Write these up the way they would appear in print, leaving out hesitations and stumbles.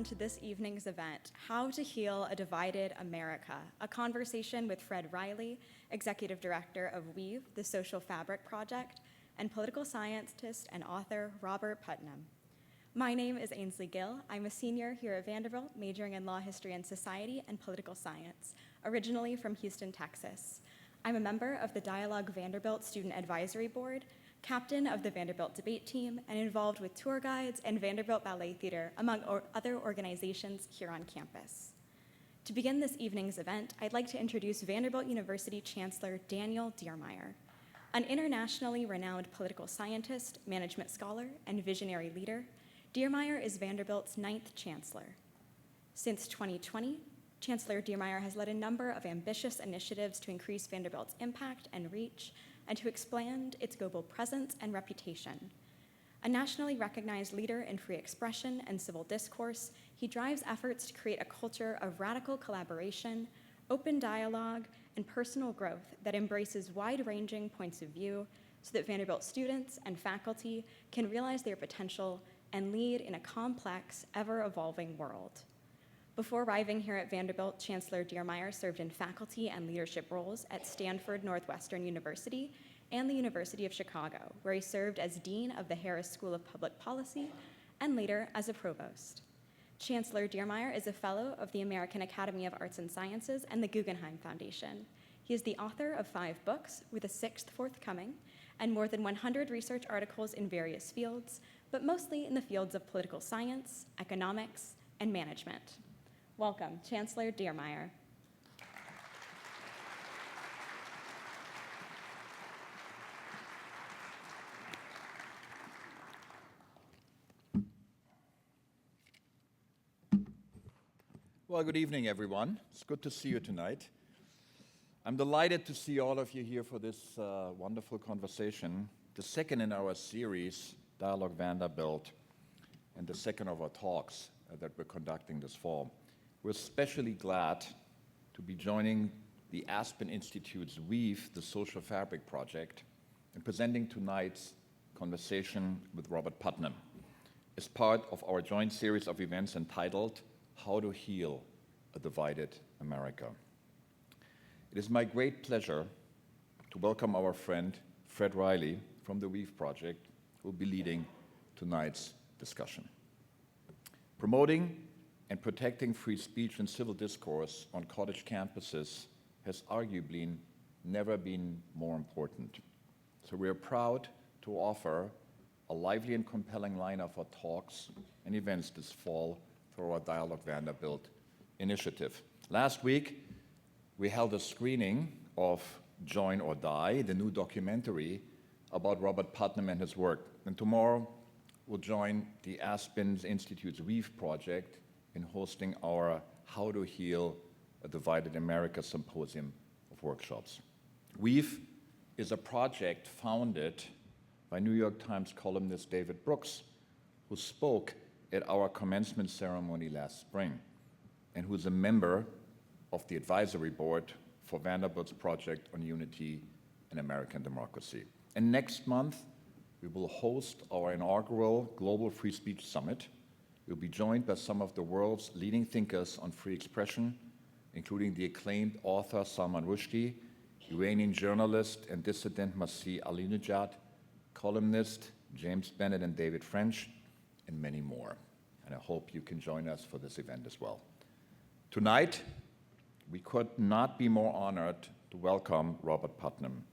everyone to this evening's event, How to Heal a Divided America, a conversation with Fred Riley, Executive Director of WEAVE, the Social Fabric Project, and political scientist and author Robert Putnam. My name is Ainsley Gill. I'm a senior here at Vanderbilt, majoring in law, history, and society and political science, originally from Houston, Texas. I'm a member of the Dialogue Vanderbilt Student Advisory Board, captain of the Vanderbilt debate team, and involved with tour guides and Vanderbilt Ballet Theater, among other organizations here on campus. To begin this evening's event, I'd like to introduce Vanderbilt University Chancellor Daniel Diermeier. An internationally renowned political scientist, management scholar, and visionary leader, Diermeier is Vanderbilt's 9th chancellor. Since 2020, Chancellor Diermeier has led a number of ambitious initiatives to increase Vanderbilt's impact and reach, and to expand its global presence and reputation. A nationally recognized leader in free expression and civil discourse, he drives efforts to create a culture of radical collaboration, open dialogue, and personal growth that embraces wide-ranging points of view so that Vanderbilt students and faculty can realize their potential and lead in a complex, ever-evolving world. Before arriving here at Vanderbilt, Chancellor Diermeier served in faculty and leadership roles at Stanford Northwestern University and the University of Chicago, where he served as Dean of the Harris School of Public Policy and later as a provost. Chancellor Diermeier is a fellow of the American Academy of Arts and Sciences and the Guggenheim Foundation. He is the author of 5 books, with a 6th forthcoming, and more than 100 research articles in various fields, but mostly in the fields of political science, economics, and management. Welcome, Chancellor Diermeier. Well, good evening, everyone. It's good to see you tonight. I'm delighted to see all of you here for this wonderful conversation, the second in our series, Dialogue Vanderbilt, and the second of our talks that we're conducting this fall. We're especially glad to be joining the Aspen Institute's WEAVE, the Social Fabric Project, and presenting tonight's conversation with Robert Putnam as part of our joint series of events entitled How to Heal a Divided America. It is my great pleasure to welcome our friend Fred Riley from the WEAVE Project, who will be leading tonight's discussion. Promoting and protecting free speech and civil discourse on college campuses has arguably never been more important. So we are proud to offer a lively and compelling lineup of talks and events this fall through our Dialogue Vanderbilt initiative. Last week, we held a screening of Join or Die, the new documentary about Robert Putnam and his work. And tomorrow, we'll join the Aspen Institute's WEAVE project in hosting our How to Heal a Divided America symposium of workshops. WEAVE is a project founded by New York Times columnist David Brooks, who spoke at our commencement ceremony last spring, and who's a member of the advisory board for Vanderbilt's Project on Unity and American Democracy. And next month, we will host our inaugural Global Free Speech Summit. We'll be joined by some of the world's leading thinkers on free expression, including the acclaimed author Salman Rushdie, Iranian journalist and dissident Masih Alinejad, columnist James Bennett and David French, and many more. And I hope you can join us for this event as well. Tonight, we could not be more honored to welcome Robert Putnam,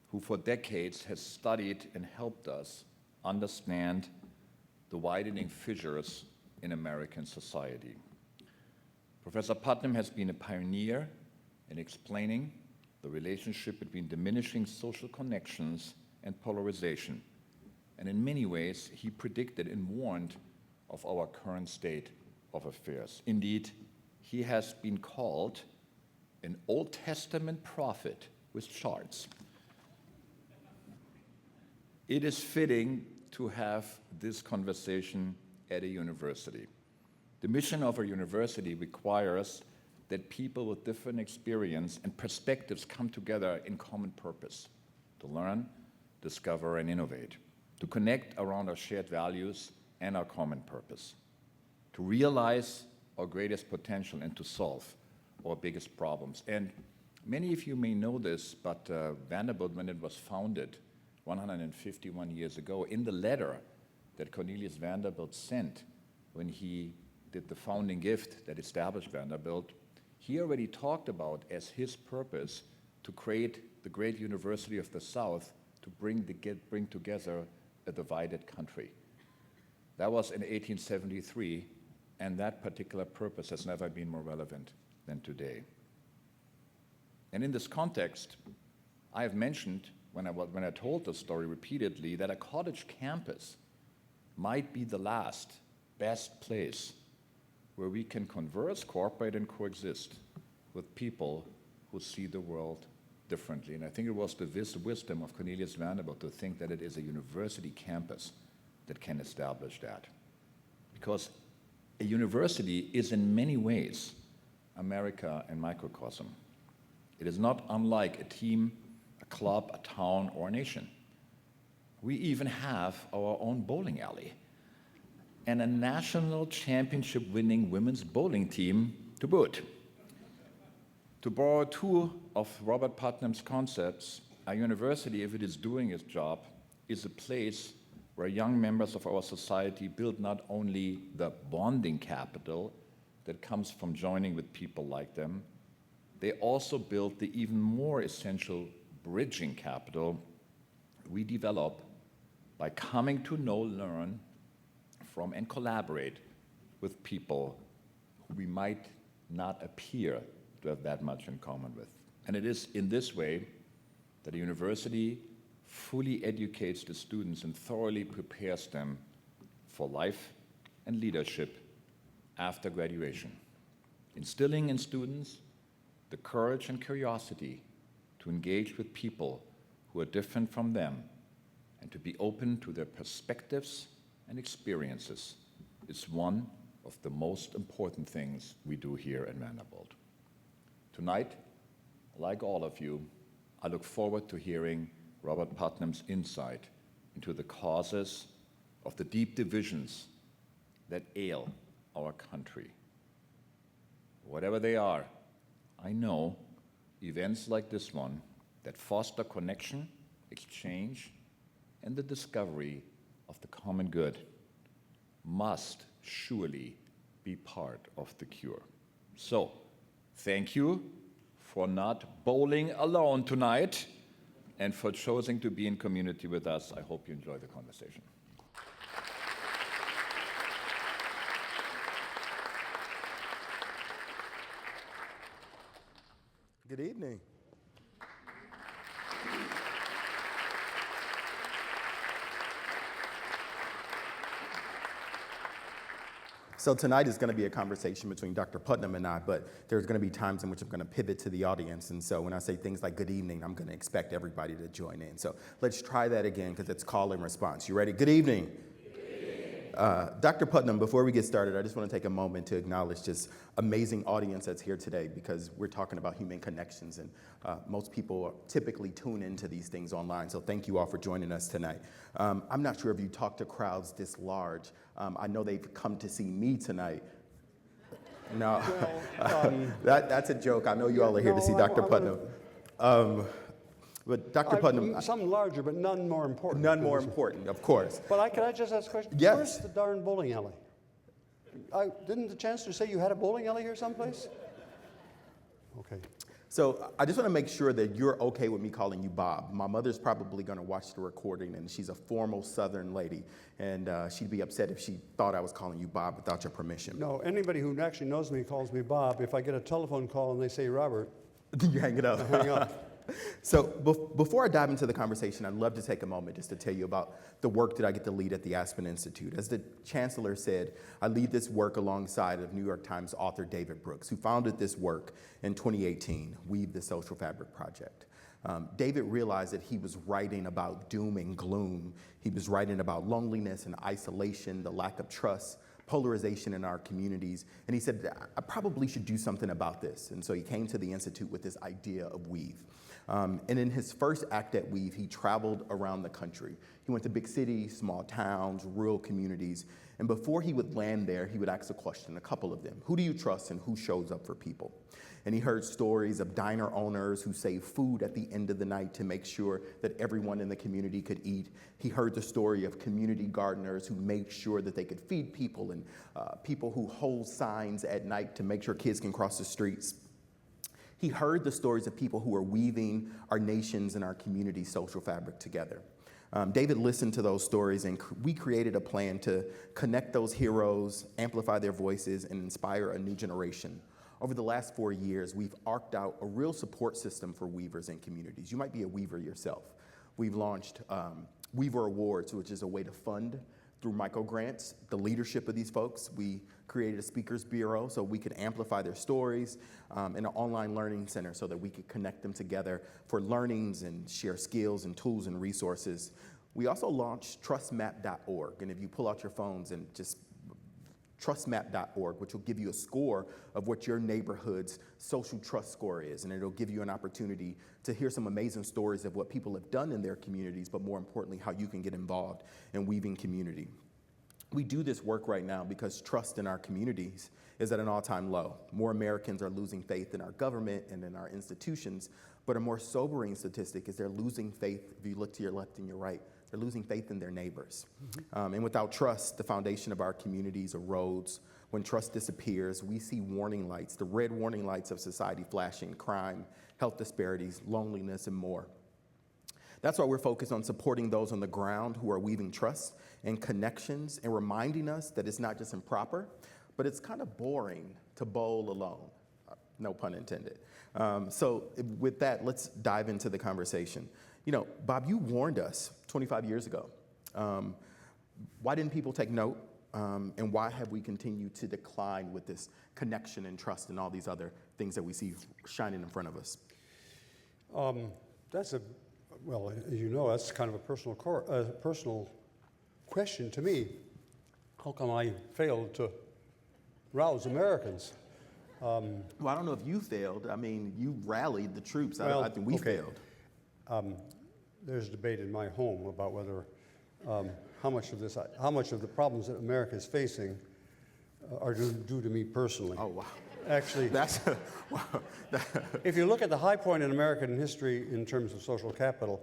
who for decades has studied and helped us understand the widening fissures in American society. Professor Putnam has been a pioneer in explaining the relationship between diminishing social connections and polarization. And in many ways, he predicted and warned of our current state of affairs. Indeed, he has been called an Old Testament prophet with charts. It is fitting to have this conversation at a university. The mission of a university requires that people with different experience and perspectives come together in common purpose, to learn, discover, and innovate, to connect around our shared values and our common purpose. to realize our greatest potential and to solve our biggest problems. And many of you may know this, but Vanderbilt, when it was founded 151 years ago, in the letter that Cornelius Vanderbilt sent when he did the founding gift that established Vanderbilt, he already talked about as his purpose to create the great University of the South to bring together a divided country. That was in 1873, and that particular purpose has never been more relevant than today. And in this context, I have mentioned, when I told the story repeatedly, that a college campus might be the last best place where we can converse, cooperate, and coexist with people who see the world differently. And I think it was the wisdom of Cornelius Vanderbilt to think that it is a university campus that can establish that. Because a university is in many ways America in microcosm. It is not unlike a team, a club, a town, or a nation. We even have our own bowling alley and a national championship-winning women's bowling team to boot. To borrow two of Robert Putnam's concepts, a university, if it is doing its job, is a place where young members of our society build not only the bonding capital that comes from joining with people like them, they also build the even more essential bridging capital we develop by coming to know, learn from, and collaborate with people who we might not appear to have that much in common with. And it is in this way that a university fully educates the students and thoroughly prepares them for life and leadership after graduation, instilling in students the courage and curiosity to engage with people who are different from them and to be open to their perspectives and experiences is one of the most important things we do here at Vanderbilt. Tonight, like all of you, I look forward to hearing Robert Putnam's insight into the causes of the deep divisions that ail our country. Whatever they are, I know events like this one that foster connection, exchange, and the discovery of the common good must surely be part of the cure. So, thank you for not bowling alone tonight and for choosing to be in community with us. I hope you enjoy the conversation. Good evening. So tonight is going to be a conversation between Dr. Putnam and I, but there's going to be times in which I'm going to pivot to the audience. And so when I say things like good evening, I'm going to expect everybody to join in. So let's try that again because it's call and response. You ready? Good evening. Dr. Putnam, before we get started, I just want to take a moment to acknowledge this amazing audience that's here today because we're talking about human connections and most people typically tune into these things online. So thank you all for joining us tonight. I'm not sure if you talk to crowds this large. I know they've come to see me tonight. No, that's a joke. I know you all are here to see Dr. Putnam. But Dr. Putnam. Some larger, but none more important. None more important, of course. But can I just ask a question? Yes. Where's the darn bowling alley? Didn't the chancellor say you had a bowling alley here someplace? Okay. So I just want to make sure that you're okay with me calling you Bob. My mother's probably going to watch the recording, and she's a formal Southern lady, and she'd be upset if she thought I was calling you Bob without your permission. No, anybody who actually knows me calls me Bob. If I get a telephone call and they say Robert, you hang it up. I hang up. So before I dive into the conversation, I'd love to take a moment just to tell you about the work that I get to lead at the Aspen Institute. As the chancellor said, I lead this work alongside of New York Times author David Brooks, who founded this work in 2018, Weave the Social Fabric Project. David realized that he was writing about doom and gloom. He was writing about loneliness and isolation, the lack of trust, polarization in our communities. And he said, I probably should do something about this. And so he came to the Institute with this idea of Weave. And in his first act at Weave, he traveled around the country. He went to big cities, small towns, rural communities, And before he would land there, he would ask a question, a couple of them. Who do you trust and who shows up for people? And he heard stories of diner owners who saved food at the end of the night to make sure that everyone in the community could eat. He heard the story of community gardeners who made sure that they could feed people, and people who hold signs at night to make sure kids can cross the streets. He heard the stories of people who are weaving our nation's and our community's social fabric together. David listened to those stories, and we created a plan to connect those heroes, amplify their voices, and inspire a new generation. Over the last 4 years, we've arced out a real support system for weavers in communities. You might be a weaver yourself. We've launched Weaver Awards, which is a way to fund through microgrants the leadership of these folks. We created a speakers bureau so we could amplify their stories, and an online learning center so that we could connect them together for learnings and share skills and tools and resources. We also launched trustmap.org, and if you pull out your phones and just trustmap.org, which will give you a score of what your neighborhood's social trust score is, and it'll give you an opportunity to hear some amazing stories of what people have done in their communities, but more importantly, how you can get involved in weaving community. We do this work right now because trust in our communities is at an all-time low. More Americans are losing faith in our government and in our institutions, but a more sobering statistic is they're losing faith, if you look to your left and your right, they're losing faith in their neighbors. And without trust, the foundation of our communities erodes. When trust disappears, we see warning lights, the red warning lights of society flashing: crime, health disparities, loneliness, and more. That's why we're focused on supporting those on the ground who are weaving trust and connections, and reminding us that it's not just improper, but it's kind of boring to bowl alone. No pun intended. So with that, let's dive into the conversation. You know, Bob, you warned us 25 years ago. Why didn't people take note? And why have we continued to decline with this connection and trust and all these other things that we see shining in front of us? Well, as you know, that's kind of a personal question to me. How come I failed to rouse Americans? Well, I don't know if you failed. I mean, you rallied the troops. I think we failed. There's debate in my home about whether how much of the problems that America is facing are due to me personally. Oh, wow. Actually, Wow. if you look at the high point in American history in terms of social capital,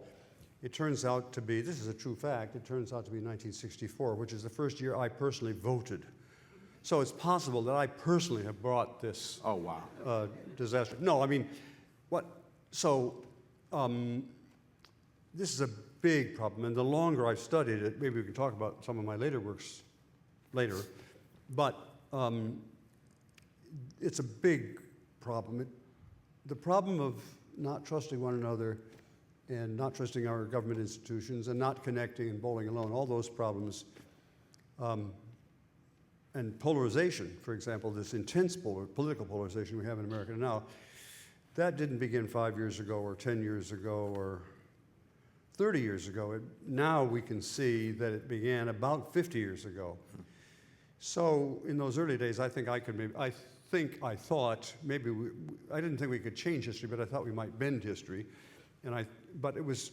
it turns out to be, this is a true fact, it turns out to be 1964, which is the first year I personally voted. So it's possible that I personally have brought this Oh, wow. disaster. No, I mean, this is a big problem, and the longer I've studied it, maybe we can talk about some of my later works later, but it's a big problem. The problem of not trusting one another and not trusting our government institutions and not connecting and bowling alone, all those problems, and polarization, for example, this intense political polarization we have in America now, that didn't begin 5 years ago or 10 years ago or 30 years ago. Now we can see that it began about 50 years ago. So in those early days, I thought maybe I didn't think we could change history, but I thought we might bend history. But it was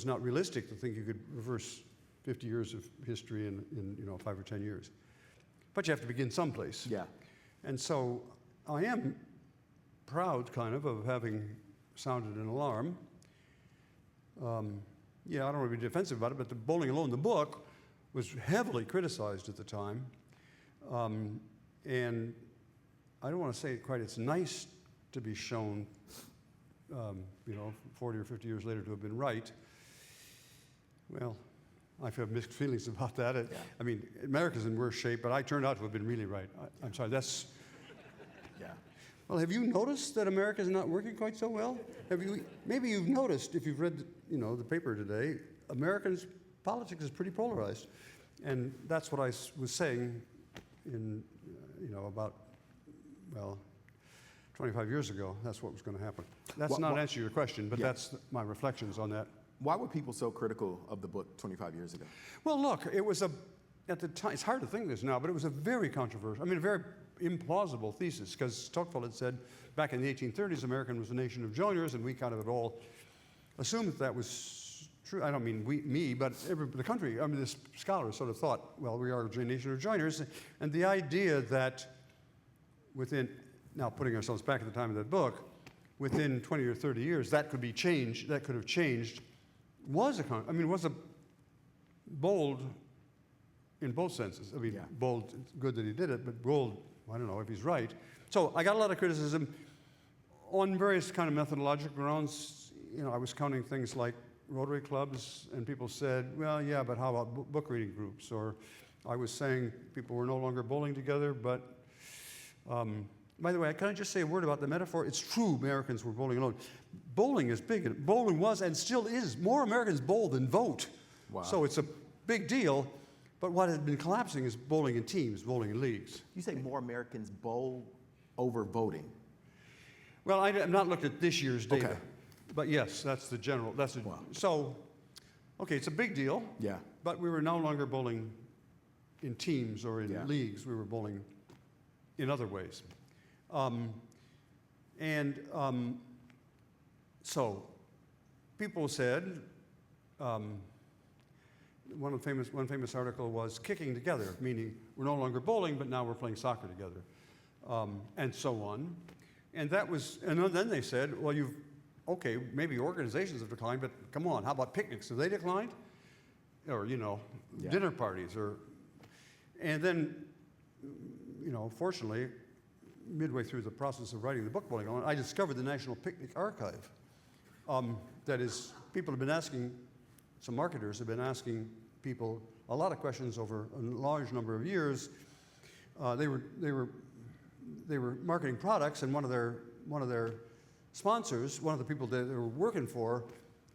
not realistic to think you could reverse 50 years of history in 5 or 10 years. But you have to begin someplace. Yeah. And so I am proud, kind of having sounded an alarm. I don't want to be defensive about it, but the Bowling Alone, the book, was heavily criticized at the time. And I don't want to say it quite, it's nice to be shown, 40 or 50 years later to have been right. Well, I have mixed feelings about that. Yeah. I mean, America's in worse shape, but I turned out to have been really right. I'm sorry, that's... Yeah. Well, have you noticed that America's not working quite so well? Maybe you've noticed, if you've read, the paper today, Americans' politics is pretty polarized. And that's what I was saying in, about, 25 years ago. That's what was going to happen. That's not an answer to your question, but that's my reflections on that. Why were people so critical of the book 25 years ago? Well, look, it was at the time, it's hard to think this now, but it was a very controversial, a very implausible thesis, because Tocqueville had said back in the 1830s, America was a nation of joiners, and we kind of had all assumed that was true. I don't mean me, but the country. I mean, this scholar sort of thought, well, we are a nation of joiners, and the idea that within, now putting ourselves back at the time of that book, within 20 or 30 years, that could be changed. That could have changed. Was a bold in both senses. I mean, bold. It's good that he did it, but bold. I don't know if he's right. So I got a lot of criticism on various kind of methodological grounds. You know, I was counting things like Rotary clubs, and people said, well, yeah, but how about book reading groups? Or I was saying people were no longer bowling together, but by the way, can I just say a word about the metaphor? It's true Americans were bowling alone. Bowling is big, and bowling was and still is. More Americans bowl than vote. Wow. So it's a big deal, but what has been collapsing is bowling in teams, bowling in leagues. You say more Americans bowl over voting. Well, I've not looked at this year's data, Okay. but yes, that's the general. Wow. So, okay, it's a big deal. Yeah. But we were no longer bowling in teams or in leagues. We were bowling in other ways. So people said, one famous article was kicking together, meaning we're no longer bowling, but now we're playing soccer together, and so on. And that was, and then they said, well, okay, maybe organizations have declined, but come on, how about picnics? Have they declined? Or, dinner parties, and then, fortunately, midway through the process of writing the book Bowling Alone, I discovered the National Picnic Archive. That is, people have been asking, some marketers have been asking people a lot of questions over a large number of years. They were marketing products, and one of their sponsors, one of the people that they were working for,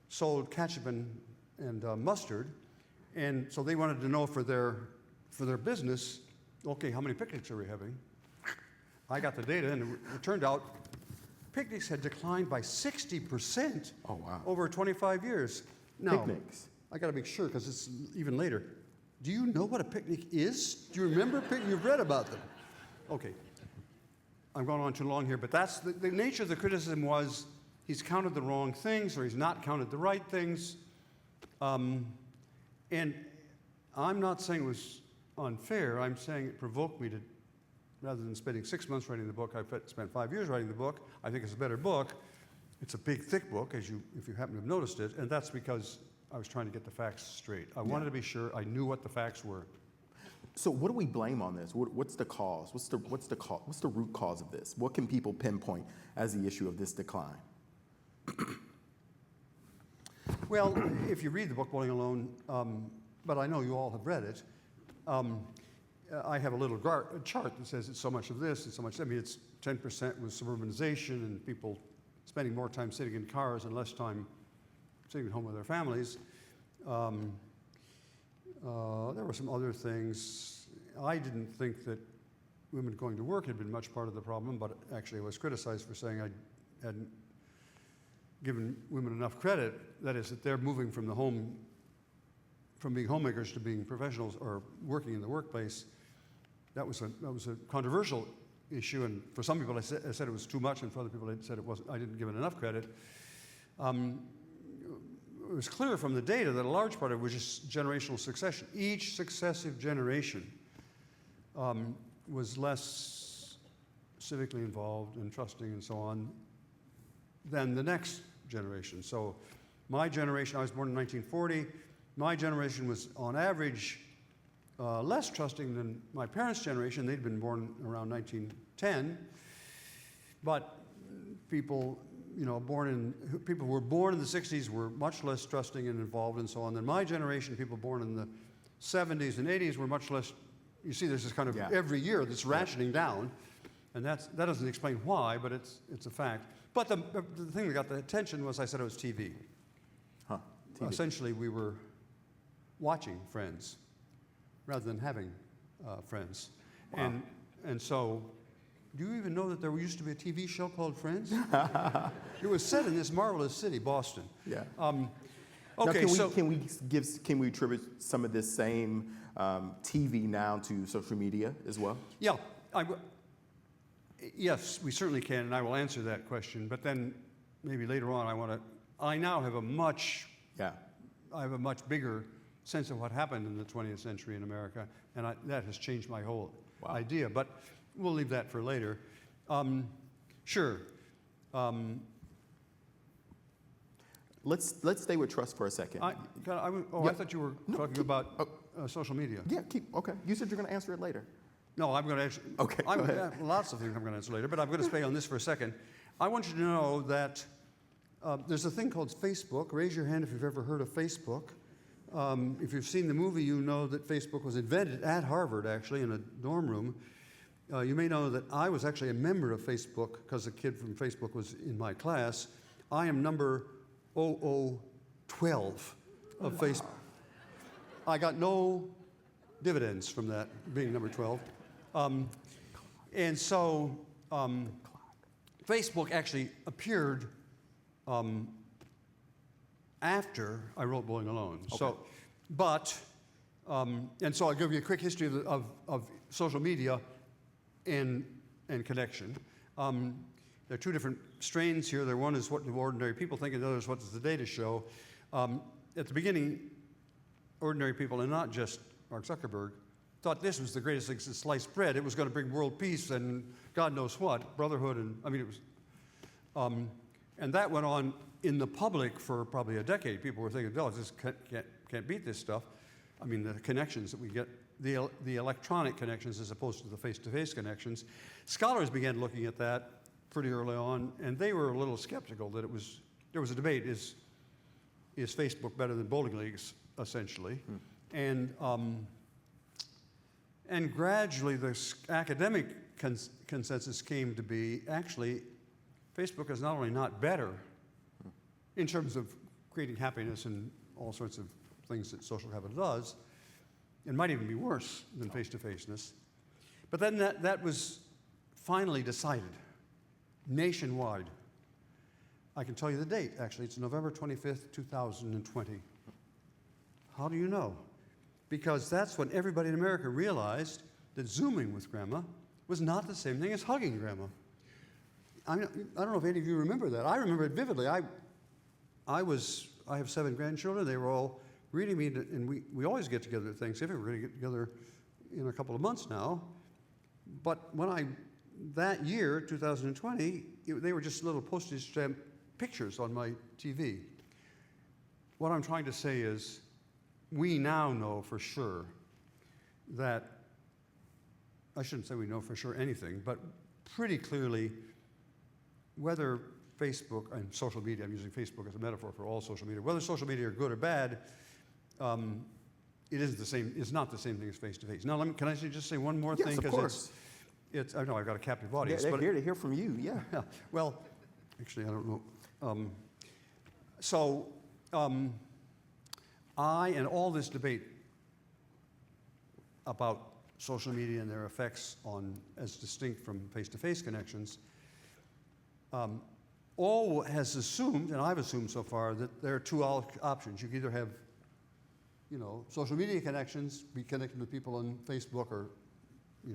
sold ketchup and mustard, and so they wanted to know for their business, okay, how many picnics are we having? I got the data, and it turned out picnics had declined by 60% over 25 years. Now, Picnics. I got to make sure because it's even later. Do you know what a picnic is? Do you remember picnic? You've read about them. Okay. I'm going on too long here, but that's the nature of the criticism was he's counted the wrong things or he's not counted the right things. And I'm not saying it was unfair. I'm saying it provoked me to, rather than spending 6 months writing the book, I spent 5 years writing the book. I think it's a better book. It's a big, thick book, if you happen to have noticed it, and that's because I was trying to get the facts straight. I wanted to be sure I knew what the facts were. So what do we blame on this? What's the cause? What's the root cause of this? What can people pinpoint as the issue of this decline? Well, if you read the book Bowling Alone, but I know you all have read it, I have a little chart that says it's so much of this and so much. I mean, it's 10% was suburbanization and people spending more time sitting in cars and less time sitting at home with their families. There were some other things. I didn't think that women going to work had been much part of the problem, but actually I was criticized for saying I hadn't given women enough credit. That is, that they're moving from the home, from being homemakers to being professionals or working in the workplace. That was a controversial issue, and for some people I said it was too much, and for other people I said it wasn't. I didn't give it enough credit. It was clear from the data that a large part of it was just generational succession. Each successive generation was less civically involved and trusting and so on than the next generation. So my generation, I was born in 1940, my generation was on average less trusting than my parents' generation. They'd been born around 1910, but people people who were born in the 60s were much less trusting and involved and so on than my generation. People born in the 70s and 80s were much less. You see, there's this kind of every year this rationing down, and that doesn't explain why, but it's a fact. But the thing that got the attention was I said it was TV. TV. Essentially, we were watching Friends rather than having Friends, and so. Do you even know that there used to be a TV show called Friends? It was set in this marvelous city, Boston. Yeah. Okay, now can we attribute some of this same TV now to social media as well? Yeah. Yes, we certainly can, and I will answer that question. But then maybe later on, I now have a much I have a much bigger sense of what happened in the 20th century in America, and that has changed my whole idea. But we'll leave that for later. Sure. Let's stay with trust for a second. I thought you were talking about social media. Yeah, okay. You said you're going to answer it later. No, I'm going to answer. Okay, go ahead. Lots of things I'm going to answer later, but I'm going to stay on this for a second. I want you to know that there's a thing called Facebook. Raise your hand if you've ever heard of Facebook. If you've seen the movie, you know that Facebook was invented at Harvard, actually, in a dorm room. You may know that I was actually a member of Facebook because a kid from Facebook was in my class. I am number 0012 of Facebook. I got no dividends from that, being number 12. And so Facebook actually appeared after I wrote Bowling Alone. Okay. So, and so I'll give you a quick history of social media and connection. There are two different strains here. One is what do ordinary people think, and the other is what does the data show. At the beginning, ordinary people, and not just Mark Zuckerberg, thought this was the greatest thing since sliced bread. It was going to bring world peace and God knows what, brotherhood, and I mean it was. And that went on in the public for probably a decade. People were thinking, "Oh, this can't beat this stuff." I mean, the connections that we get, the electronic connections as opposed to the face-to-face connections. Scholars began looking at that pretty early on, and they were a little skeptical that there was a debate: is Facebook better than bowling leagues, essentially? And gradually, the academic consensus came to be, actually, Facebook is not only not better in terms of creating happiness and all sorts of things that social capital does, it might even be worse than face-to-faceness. But then that was finally decided nationwide. I can tell you the date, actually. It's November 25th, 2020. How do you know? Because that's when everybody in America realized that Zooming with Grandma was not the same thing as hugging Grandma. I don't know if any of you remember that. I remember it vividly. I have 7 grandchildren. They were all greeting me, and we always get together at Thanksgiving. We're going to get together in a couple of months now. But that year, 2020, they were just little postage stamp pictures on my TV. What I'm trying to say is, we now know for sure that, I shouldn't say we know for sure anything, but pretty clearly, whether Facebook and social media, I'm using Facebook as a metaphor for all social media, whether social media are good or bad, it isn't the same. It's not the same thing as face-to-face. Now, can I just say one more thing? Yes, of course. I know I've got a captive audience. Yeah, they're here to hear from you, yeah. Well, actually, I don't know. I and all this debate about social media and their effects on, as distinct from face-to-face connections, all has assumed, and I've assumed so far, that there are two options. You can either have, social media connections, be connected with people on Facebook or,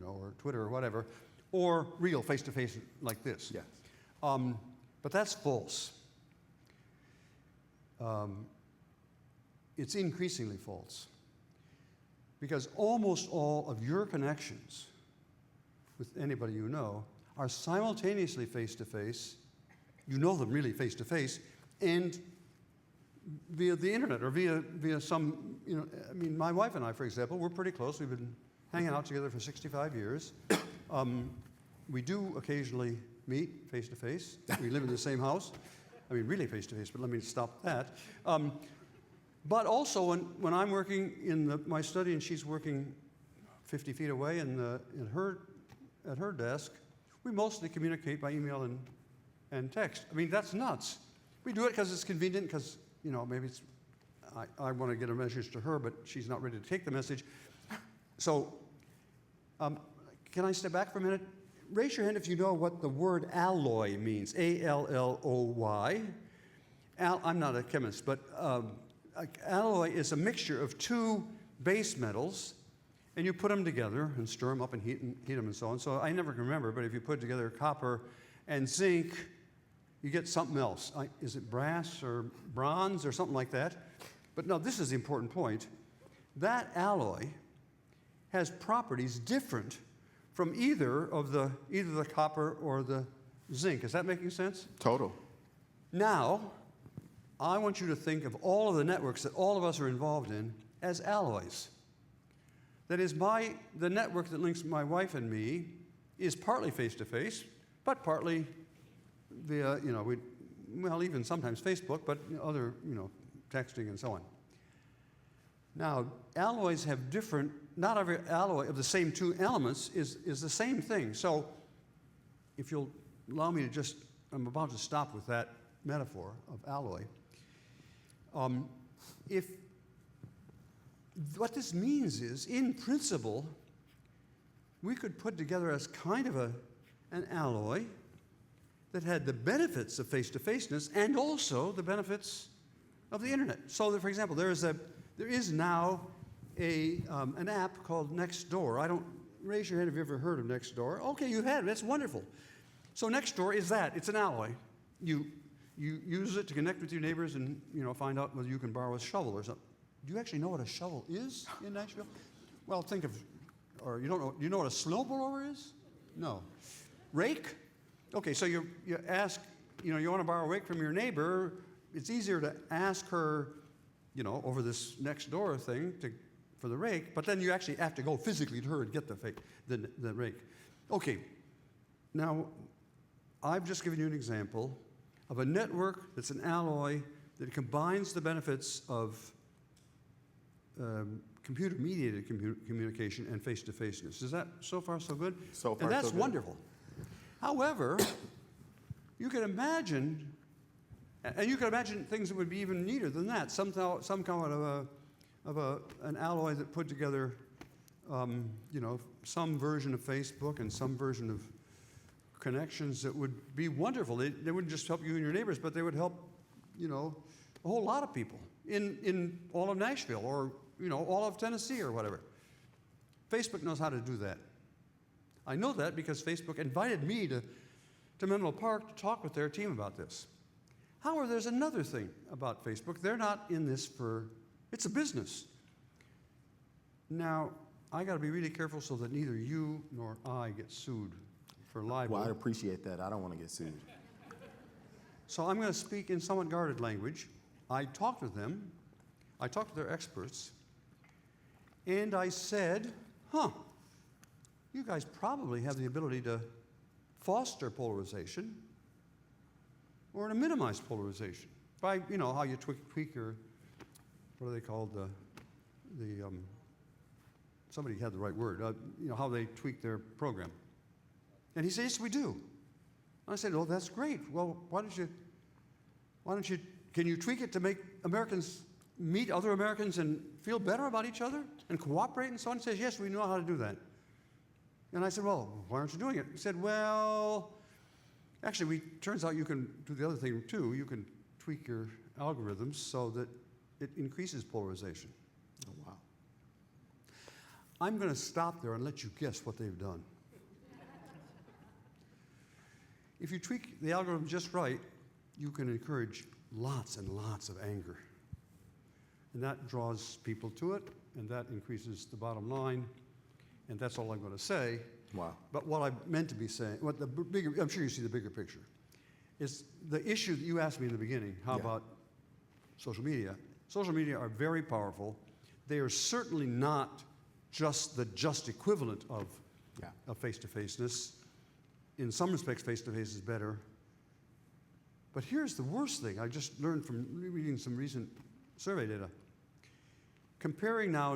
or Twitter or whatever, or real face-to-face like this. Yes. But that's false. It's increasingly false. Because almost all of your connections with anybody you know are simultaneously face-to-face, you know them really face-to-face, and via the internet or via some, my wife and I, for example, we're pretty close. We've been hanging out together for 65 years. We do occasionally meet face-to-face. We live in the same house. I mean, really face-to-face, but let me stop that. But also, when I'm working in my study and she's working 50 feet away at her desk, we mostly communicate by email and text. I mean, that's nuts. We do it because it's convenient, because, maybe I want to get a message to her, but she's not ready to take the message. So, can I step back for a minute? Raise your hand if you know what the word alloy means, A-L-L-O-Y. I'm not a chemist, but alloy is a mixture of two base metals, and you put them together and stir them up and heat them and so on. So I never can remember, but if you put together copper and zinc, you get something else. Is it brass or bronze or something like that? But no, this is the important point. That alloy has properties different from either the copper or the zinc. Is that making sense? Total. Now, I want you to think of all of the networks that all of us are involved in as alloys. That is, the network that links my wife and me is partly face-to-face, but partly via, even sometimes Facebook, but other, texting and so on. Now, alloys have different, not every alloy of the same two elements is the same thing. So, if you'll allow me to I'm about to stop with that metaphor of alloy. What this means is, in principle, we could put together as kind of an alloy that had the benefits of face-to-faceness and also the benefits of the internet. So that, for example, there is now an app called Nextdoor. Raise your hand if you ever heard of Nextdoor. Okay, you have. That's wonderful. So Nextdoor is that. It's an alloy. You use it to connect with your neighbors and find out whether you can borrow a shovel or something. Do you actually know what a shovel is in Nashville? Well, you don't know. Do you know what a snowblower is? No. Rake? Okay, so you ask, you want to borrow a rake from your neighbor. It's easier to ask her, over this Nextdoor thing for the rake, but then you actually have to go physically to her and get the rake. Okay, now I've just given you an example of a network that's an alloy that combines the benefits of computer-mediated communication and face-to-faceness. Is that so far so good? So far, and that's so good. wonderful. However, you can imagine, things that would be even neater than that. Some kind of an alloy that put together, some version of Facebook and some version of connections that would be wonderful. They wouldn't just help you and your neighbors, but they would help, a whole lot of people in all of Nashville or all of Tennessee or whatever. Facebook knows how to do that. I know that because Facebook invited me to Menlo Park to talk with their team about this. However, there's another thing about Facebook. They're not in this it's a business. Now, I got to be really careful so that neither you nor I get sued for libel. Well, I'd appreciate that. I don't want to get sued. So I'm going to speak in somewhat guarded language. I talked with them. I talked to their experts. And I said, you guys probably have the ability to foster polarization or to minimize polarization by, how you tweak your, what are they called, somebody had the right word, how they tweak their program. And he said, yes, we do. I said, oh, that's great. Well, can you tweak it to make Americans meet other Americans and feel better about each other and cooperate and so on? He says, yes, we know how to do that. And I said, well, why aren't you doing it? He said, well, actually, turns out you can do the other thing too. You can tweak your algorithms so that it increases polarization. Oh, wow. I'm going to stop there and let you guess what they've done. If you tweak the algorithm just right, you can encourage lots and lots of anger. And that draws people to it, and that increases the bottom line. And that's all I'm going to say. Wow. But what I meant to be saying, I'm sure you see the bigger picture, is the issue that you asked me in the beginning. How about social media? Social media are very powerful. They are certainly not just the equivalent of face-to-faceness. In some respects, face-to-face is better. But here's the worst thing I just learned from reading some recent survey data. Comparing now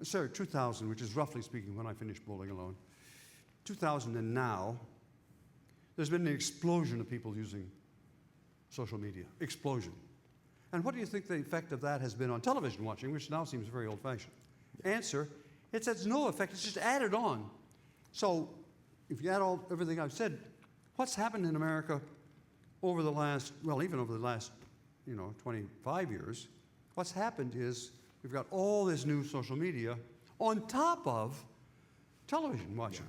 2000, which is roughly speaking when I finished Bowling Alone, 2000 and now, there's been an explosion of people using social media. Explosion. And what do you think the effect of that has been on television watching, which now seems very old-fashioned? Answer, it has no effect. It's just added on. So if you add everything I've said, what's happened in America over the last, even over the last, 25 years, what's happened is we've got all this new social media on top of television watching.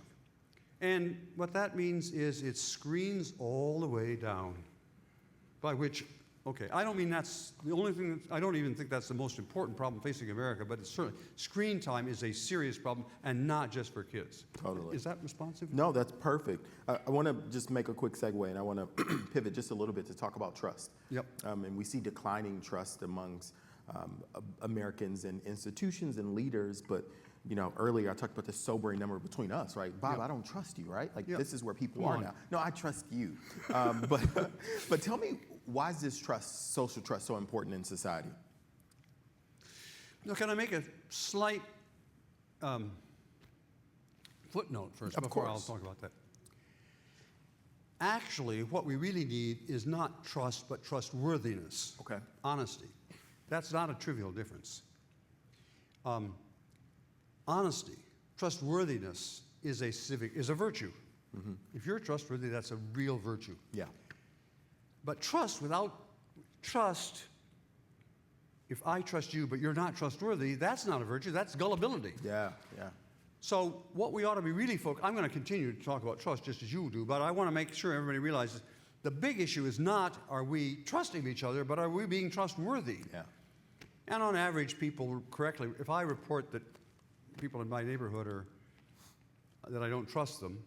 And what that means is it screens all the way down, by which Okay, I don't mean that's the only thing, I don't even think that's the most important problem facing America, but it's certainly, screen time is a serious problem, and not just for kids. Totally. Is that responsive? No, that's perfect. I want to just make a quick segue, and I want to pivot just a little bit to talk about trust. Yep. And we see declining trust amongst Americans and institutions and leaders, but earlier I talked about the sobering number between us, right? Bob, Yep. I don't trust you, right? Like Yep. this is where people Come are on. now. No, I trust you. But tell me, why is this trust, social trust, so important in society? Now, can I make a slight footnote first Of before I'll course. talk about that? Actually, what we really need is not trust, but trustworthiness. Okay. Honesty. That's not a trivial difference. Honesty, trustworthiness is a virtue. Mm-hmm. If you're trustworthy, that's a real virtue. Yeah. But trust, without trust, if I trust you but you're not trustworthy, that's not a virtue, that's gullibility. Yeah. Yeah. So what we ought to be really focused, I'm going to continue to talk about trust just as you do, but I want to make sure everybody realizes the big issue is not are we trusting each other, but are we being trustworthy? Yeah. And on average, people correctly, if I report that people in my neighborhood are, that I don't trust them,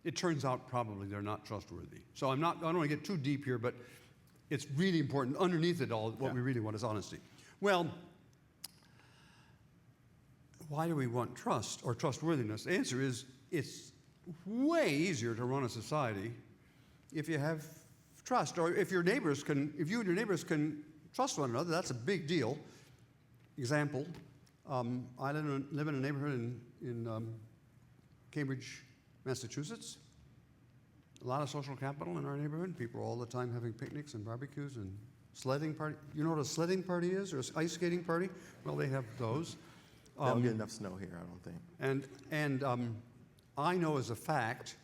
it turns out probably they're not trustworthy. So I don't want to get too deep here, but it's really important. Underneath it all, what we really want is honesty. Well, why do we want trust or trustworthiness? The answer is it's way easier to run a society if you have trust, or if you and your neighbors can trust one another. That's a big deal. Example, I live in a neighborhood in Cambridge, Massachusetts. A lot of social capital in our neighborhood. People are all the time having picnics and barbecues and sledding party. You know what a sledding party is, or an ice skating party? Well, they have those. They don't get enough snow here, I don't think. And I know as a fact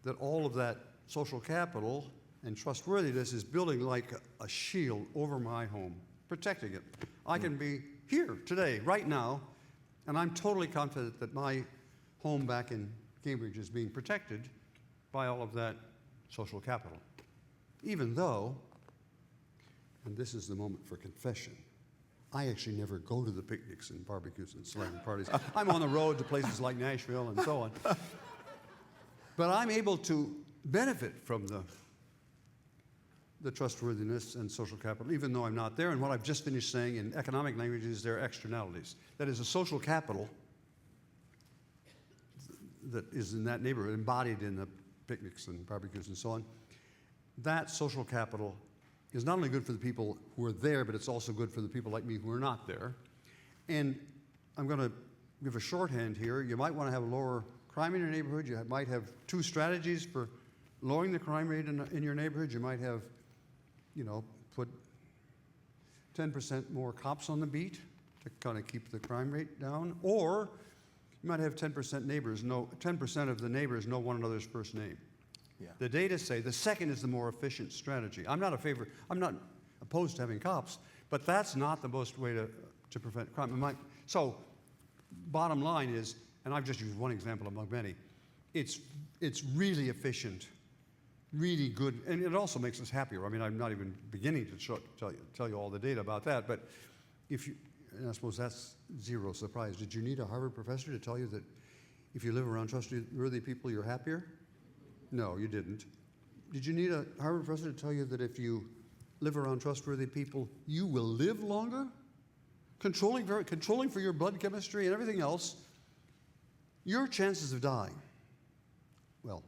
that all of that social capital and trustworthiness is building like a shield over my home, protecting it. I can be here today, right now, and I'm totally confident that my home back in Cambridge is being protected by all of that social capital. Even though, and this is the moment for confession, I actually never go to the picnics and barbecues and sledding parties. I'm on the road to places like Nashville and so on. But I'm able to benefit from the trustworthiness and social capital, even though I'm not there. And what I've just finished saying in economic language is there are externalities. That is, a social capital that is in that neighborhood, embodied in the picnics and barbecues and so on. That social capital is not only good for the people who are there, but it's also good for the people like me who are not there. And I'm going to give a shorthand here. You might want to have lower crime in your neighborhood. You might have two strategies for lowering the crime rate in your neighborhood. You might have, put 10% more cops on the beat to kind of keep the crime rate down. Or you might have 10% of the neighbors know one another's first name. Yeah. The data say the second is the more efficient strategy. I'm not opposed to having cops, but that's not the most way to prevent crime. So, bottom line is, and I've just used one example among many, it's really efficient, really good, and it also makes us happier. I mean, I'm not even beginning to tell you all the data about that, but and I suppose that's zero surprise. Did you need a Harvard professor to tell you that if you live around trustworthy people, you're happier? No, you didn't. Did you need a Harvard professor to tell you that if you live around trustworthy people, you will live longer? Controlling for your blood chemistry and everything else, your chances of dying, well,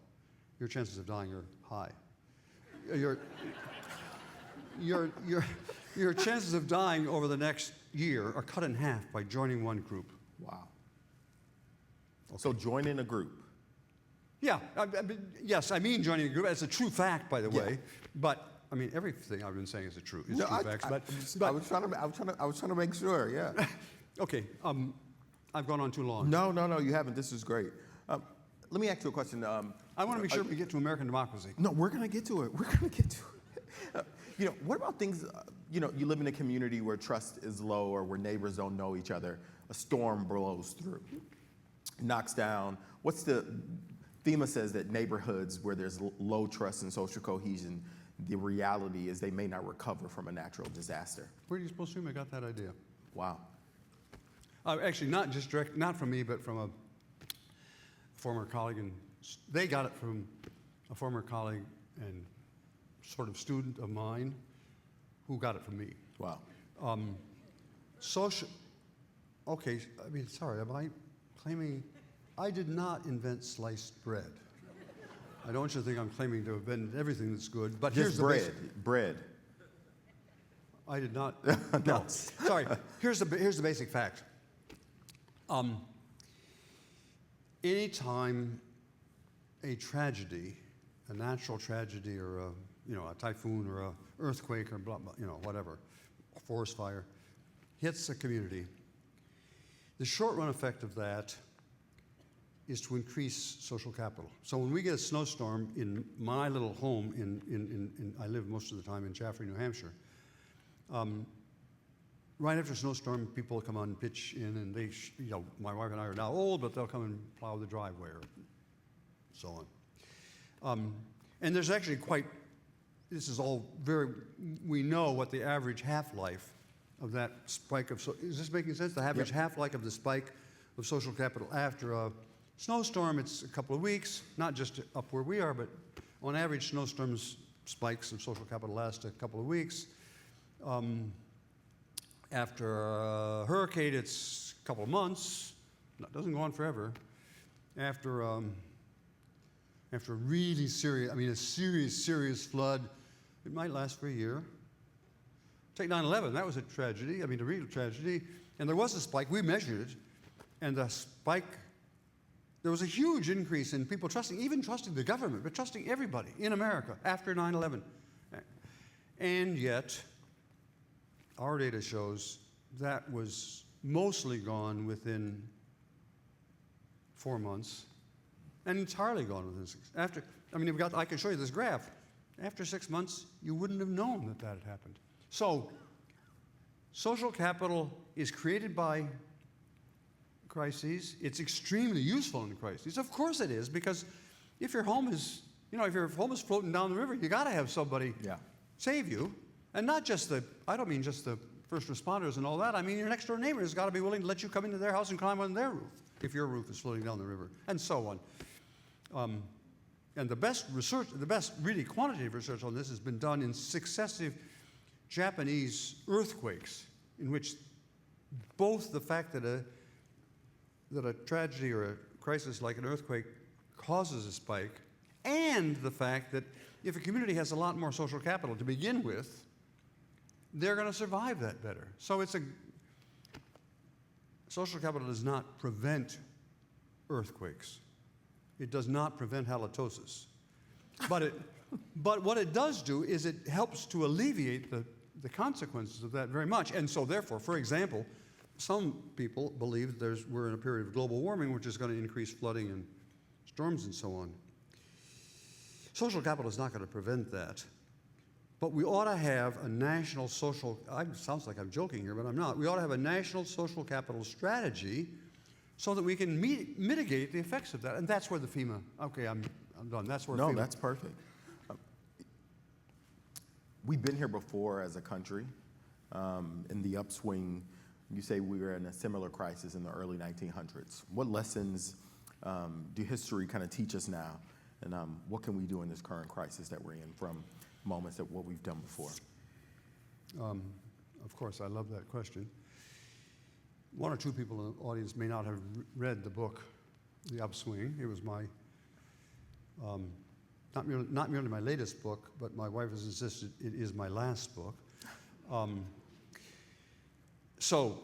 your chances of dying are high. Your chances of dying over the next year are cut in half by joining one group. Wow. So join in a group. Yeah, yes, I mean joining a group. It's a true fact, by the way. But I mean, everything I've been saying is true facts. I was trying to make sure. Yeah. Okay, I've gone on too long. No, you haven't. This is great. Let me ask you a question. I want to make sure we get to American democracy. No, we're going to get to it. We're going to get to it. What about things? You live in a community where trust is low, or where neighbors don't know each other. A storm blows through, knocks down. FEMA says that neighborhoods where there's low trust and social cohesion the reality is they may not recover from a natural disaster. Where do you suppose Fema got that idea? Wow. Actually, not from me, but from a former colleague, and they got it from a former colleague and sort of student of mine who got it from me. Wow. Okay, I mean, sorry, am I claiming, I did not invent sliced bread. I don't want you to think I'm claiming to have invented everything that's good, but here's Just the basic. bread. I did not, no, sorry, here's the basic fact. Anytime a tragedy, a natural tragedy or a typhoon or a earthquake or blah, blah, whatever, a forest fire, hits a community, the short-run effect of that is to increase social capital. So when we get a snowstorm in my little home, I live most of the time in Jaffrey, New Hampshire, right after a snowstorm, people come on and pitch in, and they, my wife and I are now old, but they'll come and plow the driveway or so on. And there's actually this is all we know what the average half-life of that spike of, is this making sense? The average half-life of the spike of social capital after a snowstorm, it's a couple of weeks, not just up where we are, but on average, snowstorms, spikes of social capital last a couple of weeks. After a hurricane, it's a couple of months. It doesn't go on forever. After a really serious, a serious flood, it might last for a year. Take 9/11, that was a tragedy, a real tragedy. And there was a spike, we measured it, and the spike, there was a huge increase in people even trusting the government, but trusting everybody in America after 9/11. And yet, our data shows that was mostly gone within 4 months, and entirely gone within 6. I can show you this graph. After 6 months, you wouldn't have known that had happened. So, social capital is created by crises. It's extremely useful in crises. Of course it is, because if your home is, if your home is floating down the river, you got to have somebody save you. And not just I don't mean just the first responders and all that. I mean your next door neighbor has got to be willing to let you come into their house and climb on their roof if your roof is floating down the river, and so on. And the best research, the best really quantitative research on this has been done in successive Japanese earthquakes, in which both the fact that a tragedy or a crisis like an earthquake causes a spike, and the fact that if a community has a lot more social capital to begin with, they're going to survive that better. So social capital does not prevent earthquakes. It does not prevent halitosis. But what it does do is it helps to alleviate the consequences of that very much. And so therefore, for example, some people believe we're in a period of global warming, which is going to increase flooding and storms and so on. Social capital is not going to prevent that. But we ought to have a national social, sounds like I'm joking here, but I'm not. We ought to have a national social capital strategy so that we can mitigate the effects of that. And that's where the FEMA, okay, I'm done. That's where FEMA. No, that's perfect. We've been here before as a country. In the upswing, you say we were in a similar crisis in the early 1900s. What lessons do history kind of teach us now? And what can we do in this current crisis that we're in from moments of what we've done before? Of course, I love that question. One or two people in the audience may not have read the book, The Upswing. It was my, not merely my latest book, but my wife has insisted it is my last book. So,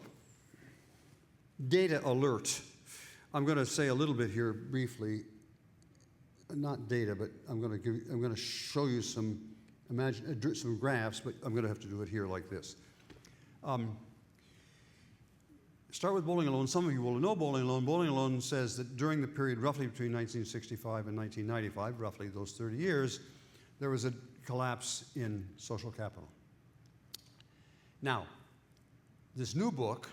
data alert. I'm going to say a little bit here briefly. Not data, but I'm going to show you some graphs, but I'm going to have to do it here like this. Start with bowling alone. Some of you will know bowling alone. Bowling alone says that during the period roughly between 1965 and 1995, roughly those 30 years, there was a collapse in social capital. Now, this new book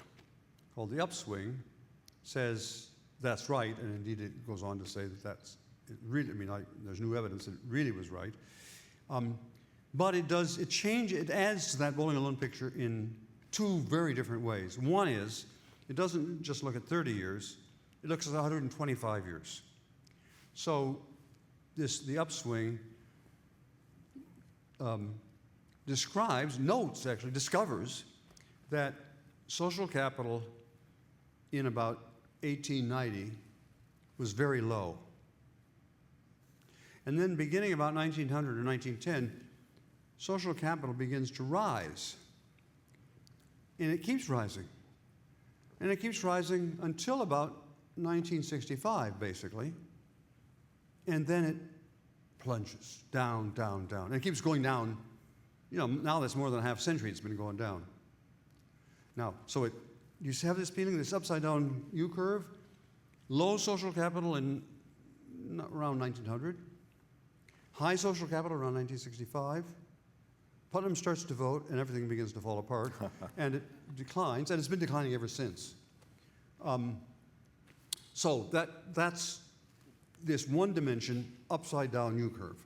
called The Upswing says that's right, and indeed it goes on to say that that's it really, there's new evidence that it really was right. But it adds to that bowling alone picture in two very different ways. One is, it doesn't just look at 30 years, it looks at 125 years. So the upswing discovers that social capital in about 1890 was very low. And then beginning about 1900 or 1910, social capital begins to rise. And it keeps rising. And it keeps rising until about 1965, basically. And then it plunges down, down, down. And it keeps going down. You know, now that's more than a half century it's been going down. Now, so you have this feeling, this upside-down U-curve, low social capital in around 1900, high social capital around 1965. Putnam starts to vote, and everything begins to fall apart, and it declines, and it's been declining ever since. So that's this one-dimension, upside-down U-curve.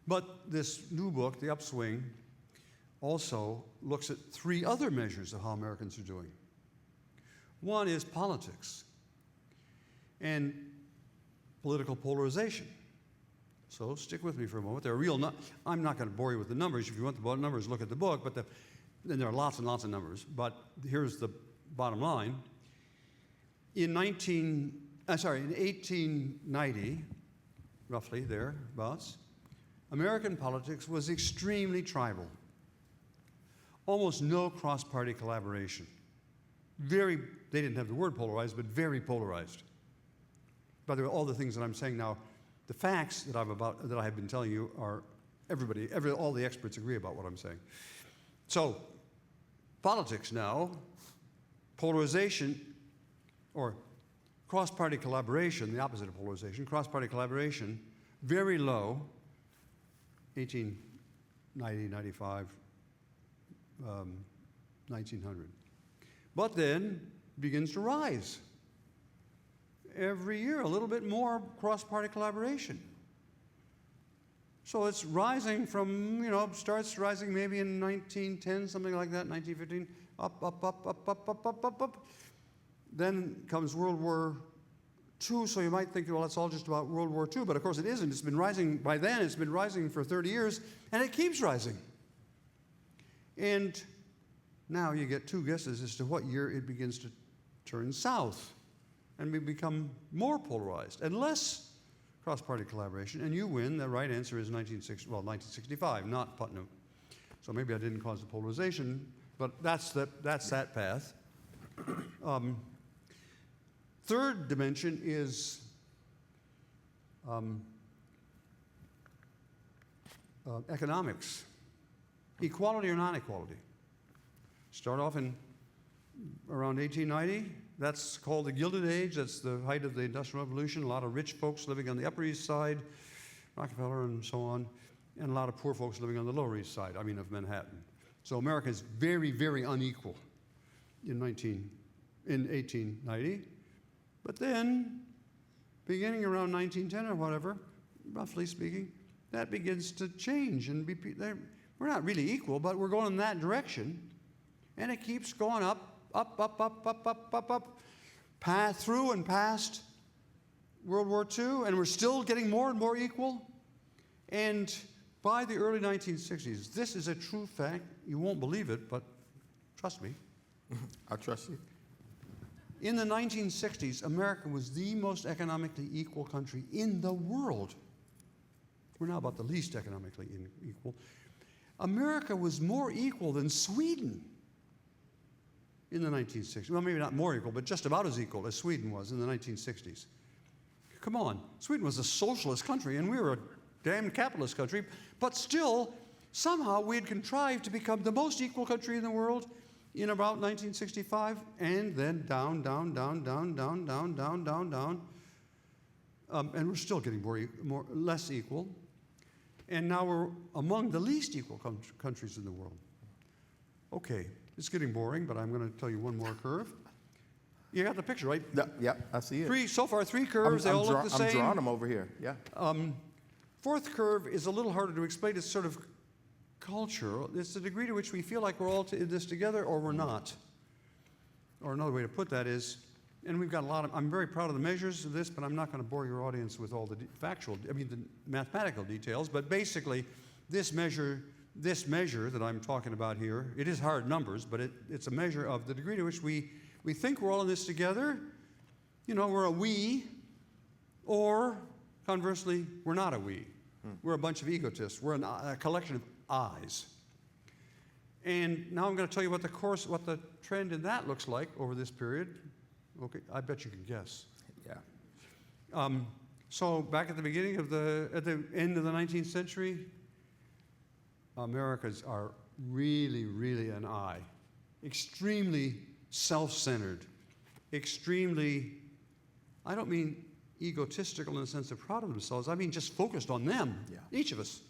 But this new book, The Upswing, also looks at three other measures of how Americans are doing. One is politics and political polarization. So stick with me for a moment. There are I'm not going to bore you with the numbers. If you want the numbers, look at the book. But then there are lots and lots of numbers. But here's the bottom line. In 1890, roughly thereabouts, American politics was extremely tribal. Almost no cross-party collaboration. They didn't have the word polarized, but very polarized. By the way, all the things that I'm saying now, the facts that I have been telling you are all the experts agree about what I'm saying. So, politics now, polarization, or cross-party collaboration, the opposite of polarization, cross-party collaboration, very low, 1890, 95, 1900. But then begins to rise. Every year, a little bit more cross-party collaboration. So it's rising from, starts rising maybe in 1910, something like that, 1915, up, up, up, up, up, up, up, up, up. Then comes World War II, so you might think, well, it's all just about World War II, but of course it isn't. It's been rising, by then it's been rising for 30 years, and it keeps rising. And now you get two guesses as to what year it begins to turn south. And we become more polarized and less cross-party collaboration. And you win. The right answer is 1965, not Putnam. So maybe I didn't cause the polarization, but that's that path. Third dimension is economics. Equality or non-equality. Start off in around 1890. That's called the Gilded Age. That's the height of the Industrial Revolution. A lot of rich folks living on the Upper East Side, Rockefeller and so on, and a lot of poor folks living on the Lower East Side, of Manhattan. So America is very, very unequal in 1890. But then, beginning around 1910 or whatever, roughly speaking, that begins to change. And we're not really equal, but we're going in that direction. And it keeps going up, up, up, up, up, up, up, up, through and past World War II, and we're still getting more and more equal. And by the early 1960s, this is a true fact. You won't believe it, but trust me. I trust you. In the 1960s, America was the most economically equal country in the world. We're now about the least economically equal. America was more equal than Sweden in the 1960s. Well, maybe not more equal, but just about as equal as Sweden was in the 1960s. Come on, Sweden was a socialist country, and we were a damn capitalist country, but still, somehow we had contrived to become the most equal country in the world in about 1965, and then down, down, down, down, down, down, down, down, down. And we're still getting less equal. And now we're among the least equal countries in the world. Okay, it's getting boring, but I'm going to tell you one more curve. You got the picture, right? Yeah, I see it. So far, three curves. They all look the same. I'm drawing them over here, yeah. Fourth curve is a little harder to explain. It's sort of culture. It's the degree to which we feel like we're all in this together or we're not. Or another way to put that is, and we've got a lot of, I'm very proud of the measures of this, but I'm not going to bore your audience with all the the mathematical details, but basically this measure that I'm talking about here, it is hard numbers, but it's a measure of the degree to which we think we're all in this together. You know, we're a we, or conversely, we're not a we. We're a bunch of egotists. We're a collection of I's. And now I'm going to tell you what the trend in that looks like over this period. Okay, I bet you can guess. Yeah. So back at the beginning of at the end of the 19th century, Americans are really, really an I. Extremely self-centered. Extremely, I don't mean egotistical in the sense of proud of themselves. I mean just focused on them, each of us.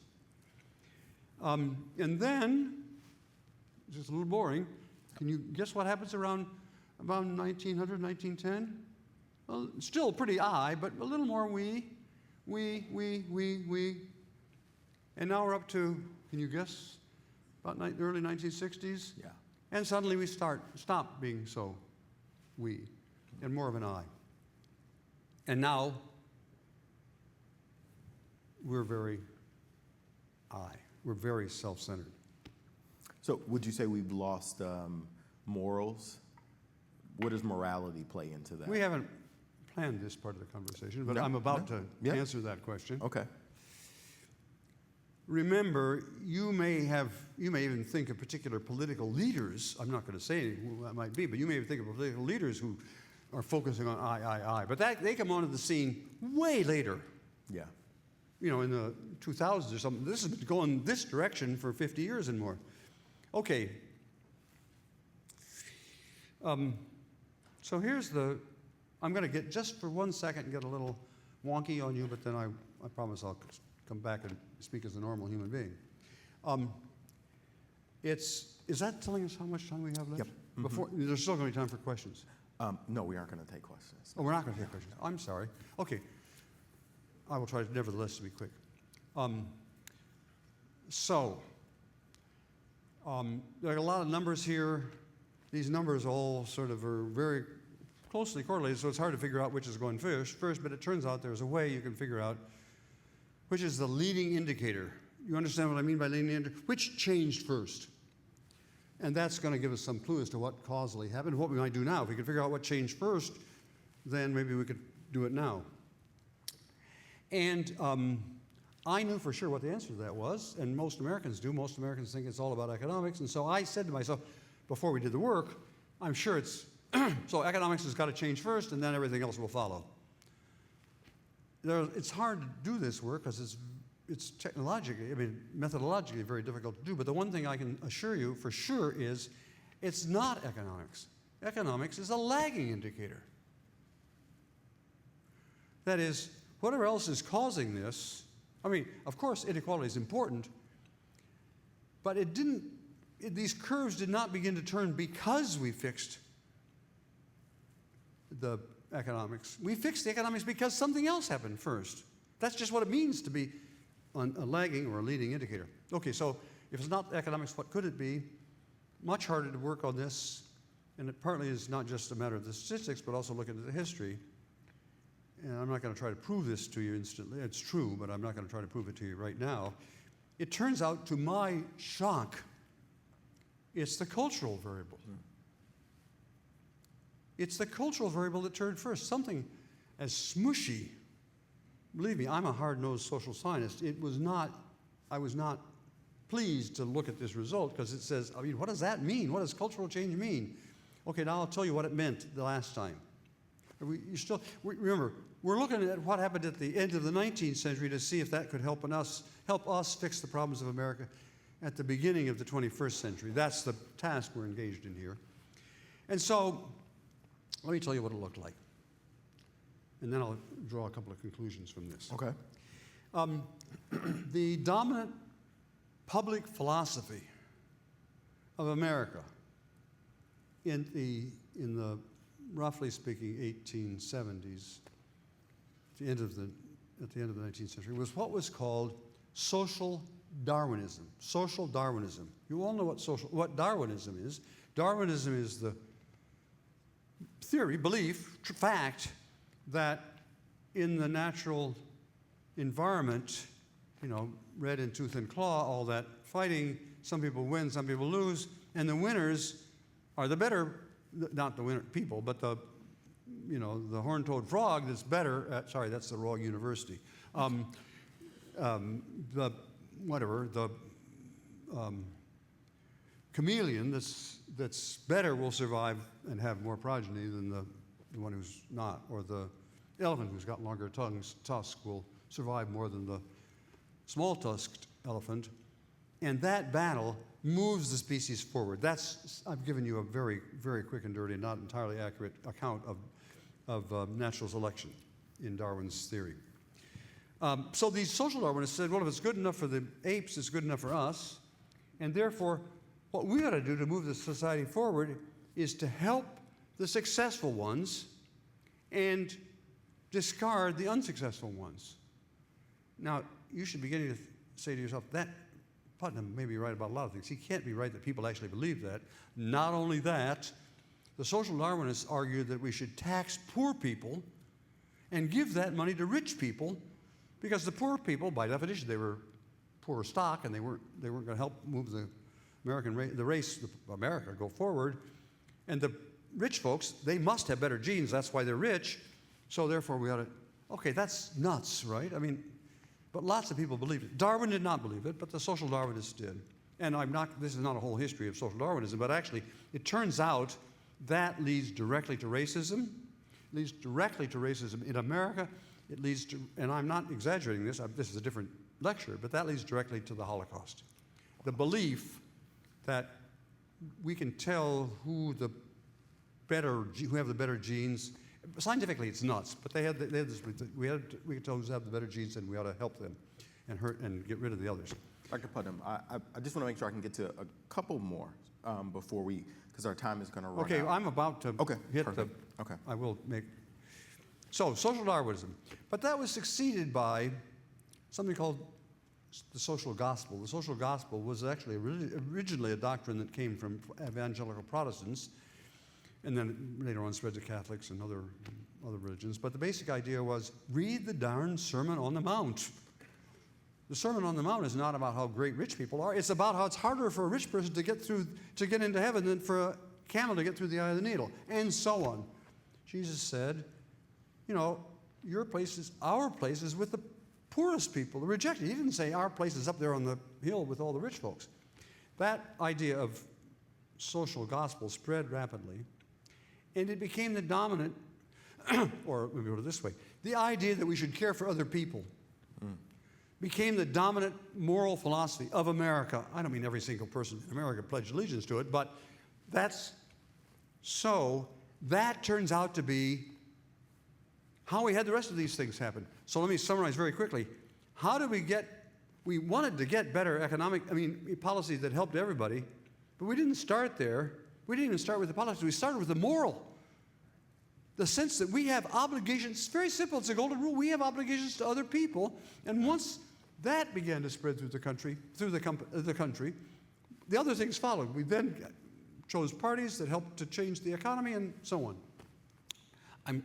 And then, just a little boring, can you guess what happens around 1900, 1910? Well, still pretty I, but a little more we. And now we're up to, can you guess, about the early 1960s? Yeah. And suddenly we stop being so we, and more of an I. And now we're very I. We're very self-centered. So would you say we've lost morals? What does morality play into that? We haven't planned this part of the conversation, but No, I'm about to Yeah. answer that question. Okay. Remember, you may even think of particular political leaders. I'm not going to say who that might be, but you may even think of political leaders who are focusing on I. But they come onto the scene way later. Yeah. You know, in the 2000s or something. This has been going this direction for 50 years and more. Okay. So here's I'm going to get, just for 1 second, get a little wonky on you, but then I promise I'll come back and speak as a normal human being. Is that telling us how much time we have left? Yep. Before, there's still going to be time for questions. No, we aren't going to take questions. Oh, we're not going to take questions. I'm sorry. Okay. I will try, nevertheless, to be quick. There are a lot of numbers here. These numbers all sort of are very closely correlated, so it's hard to figure out which is going first, but it turns out there's a way you can figure out which is the leading indicator. You understand what I mean by leading indicator? Which changed first? And that's going to give us some clue as to what causally happened, what we might do now. If we could figure out what changed first, then maybe we could do it now. And I knew for sure what the answer to that was, and most Americans do. Most Americans think it's all about economics. And so I said to myself, before we did the work, I'm sure it's, so economics has got to change first, and then everything else will follow. It's hard to do this work because it's technologically, methodologically very difficult to do. But the one thing I can assure you for sure is it's not economics. Economics is a lagging indicator. That is, whatever else is causing this, of course, inequality is important, but these curves did not begin to turn because we fixed the economics. We fixed the economics because something else happened first. That's just what it means to be a lagging or a leading indicator. Okay, so if it's not economics, what could it be? Much harder to work on this, and it partly is not just a matter of the statistics, but also looking at the history. And I'm not going to try to prove this to you instantly. It's true, but I'm not going to try to prove it to you right now. It turns out, to my shock, it's the cultural variable. It's the cultural variable that turned first. Something as smushy. Believe me, I'm a hard-nosed social scientist. I was not pleased to look at this result because it says, what does that mean? What does cultural change mean? Okay, now I'll tell you what it meant the last time. Remember, we're looking at what happened at the end of the 19th century to see if that could help us fix the problems of America at the beginning of the 21st century. That's the task we're engaged in here. And so, let me tell you what it looked like. And then I'll draw a couple of conclusions from this. Okay. The dominant public philosophy of America in the roughly speaking 1870s, at the end of the 19th century, was what was called social Darwinism, social Darwinism. You all know what Darwinism is. Darwinism is the theory, belief, fact that in the natural environment, red in tooth and claw, all that fighting, some people win, some people lose, and the winners are the better, not the winner people, but the horned-toed frog that's better at, sorry, that's the wrong university. The chameleon that's better will survive and have more progeny than the one who's not, or the elephant who's got longer tusks will survive more than the small-tusked elephant. And that battle moves the species forward. I've given you a very, very quick and dirty, not entirely accurate account of natural selection in Darwin's theory. So these social Darwinists said, well, if it's good enough for the apes, it's good enough for us. And therefore, what we ought to do to move the society forward is to help the successful ones and discard the unsuccessful ones. Now, you should be beginning to say to yourself, that Putnam may be right about a lot of things. He can't be right that people actually believe that. Not only that, the social Darwinists argued that we should tax poor people and give that money to rich people, because the poor people, by definition, they were poor stock, and they weren't going to help move the America go forward. And the rich folks, they must have better genes. That's why they're rich. So therefore, we ought to. Okay, that's nuts, right? I mean, but lots of people believed it. Darwin did not believe it, but the social Darwinists did. And this is not a whole history of social Darwinism, but actually, it turns out that leads directly to racism. It leads directly to racism in America. It leads to, and I'm not exaggerating this, this is a different lecture, but that leads directly to the Holocaust. The belief that we can tell who have the better genes. Scientifically, it's nuts, but they had this. We can tell who's have the better genes, and we ought to help them and get rid of the others. Dr. Putnam, I just want to make sure I can get to a couple more before because our time is going to run out. Okay, I'm about to hit perfect. Okay. I will make. So, social Darwinism. But that was succeeded by something called the social gospel. The social gospel was actually originally a doctrine that came from evangelical Protestants, and then later on spread to Catholics and other religions. But the basic idea was, read the darn Sermon on the Mount. The Sermon on the Mount is not about how great rich people are. It's about how it's harder for a rich person to get into heaven than for a camel to get through the eye of the needle, and so on. Jesus said, your place is our place is with the poorest people, the rejected. He didn't say our place is up there on the hill with all the rich folks. That idea of social gospel spread rapidly, and it became the dominant, or let me put it this way, the idea that we should care for other people became the dominant moral philosophy of America. I don't mean every single person in America pledged allegiance to it, but that's so. That turns out to be how we had the rest of these things happen. So let me summarize very quickly. How did we wanted to get better policies that helped everybody, but we didn't start there. We didn't even start with the policies. We started with the moral. The sense that we have obligations. It's very simple. It's a golden rule. We have obligations to other people. And once that began to spread through the country, the other things followed. We then chose parties that helped to change the economy and so on. I'm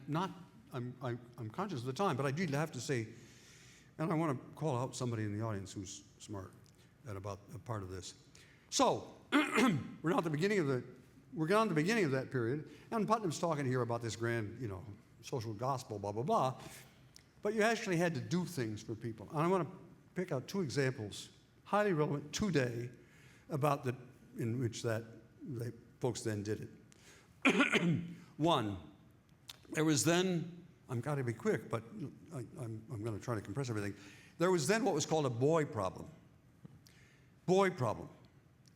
conscious of the time, but I do have to say, and I want to call out somebody in the audience who's smart and about a part of this. So we're now at the beginning of that period, and Putnam's talking here about this grand, social gospel, blah, blah, blah. But you actually had to do things for people. And I want to pick out two examples, highly relevant today, in which folks then did it. One, there was then, I've got to be quick, but I'm going to try to compress everything. There was then what was called a boy problem. Boy problem.